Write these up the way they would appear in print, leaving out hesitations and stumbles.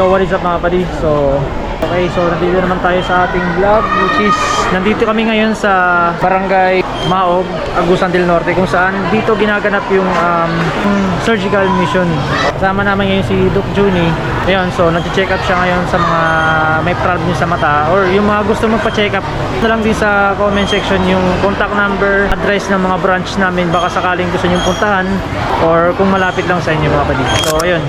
So what is up mga padi? So okay, so nandito naman tayo sa ating vlog, which is nandito kami ngayon sa Barangay Maog, Agusan del Norte, kung saan dito ginaganap yung surgical mission. Kasama naman ngayon si Doc Juni. Ayun, so nag-check up siya ngayon sa mga may problem sa mata or yung mga gusto magpa-check up. Na lang din sa comment section yung contact number, address ng mga branch namin, baka sakaling gusto nyo puntahan or kung malapit lang sa inyo mga padi. So ayun.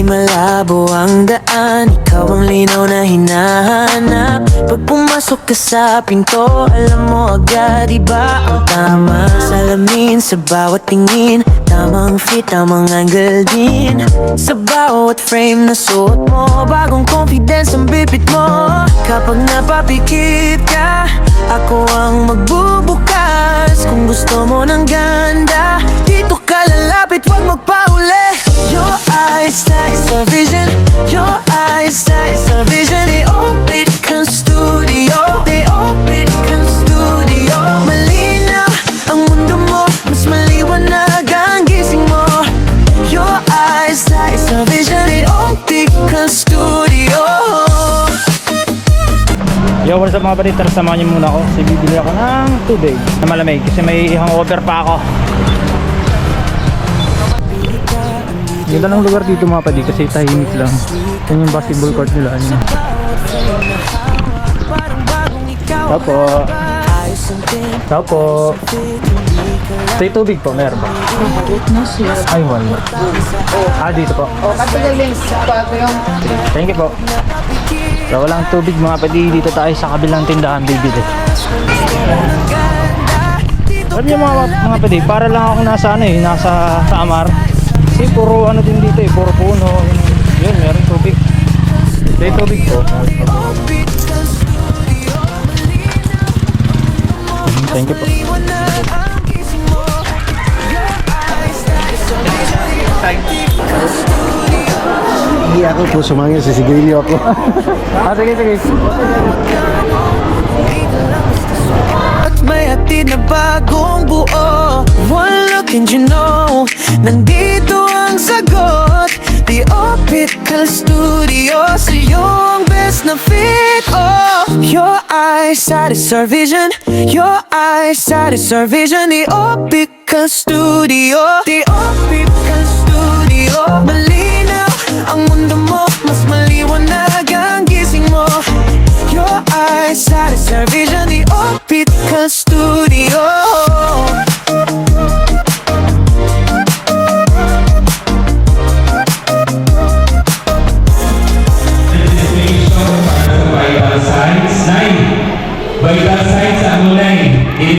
Malabo ang daan, ikaw ang linaw na hinahanap. Pag pumasok ka sa pinto, alam mo agad iba ang tama. Salamin sa bawat tingin, tamang fit, tamang angle din. Sa bawat frame na suot mo, bagong confidence ang bibit mo. Kapag napapikit ka, ako ang magbubukas. Kung gusto mo ng ganda, dito ka lalapit, wag magpauli. Your eyes, that is a vision. Your eyes, that is a vision. They open can studio. They open can studio. Malinaw ang mundo mo, mas maliwanag ang gising mo. Your eyes, that is a vision. They open can studio. Yo, what's up mga padi? Tara, samahan niyo muna ako kasi bibili ako ng tubig na malamig kasi may hangover pa ako. Ganda ng lugar dito mga padi kasi tahimik lang. Yan yung basketball court nila. Ano. Tao po. Tao po. Say tubig po, meron ba? Ay, wala. Dito po. Thank you po. So walang tubig mga padi, dito tayo sa kabilang tindahan bibili. Alam niyo mga padi, para lang ako nasa nasa Samar. Kasi puro din dito puro puno. Yun, meron tubig. May tubig po. Thank you po. Hindi ako po sumangin, sisigilyo ako. Sige. At may hatid na bagong buo. One look and you know, nandito ang sagot. The Optical Studio, sa iyong best na fit. Oh, your eyes, that is our vision. Your eyes, that is our vision. The Optical Studio. The Optical Studio. Malinaw ang mundo mo, mas maliwanag ang gising mo. Your eyes, that is our vision. The Optical Studio.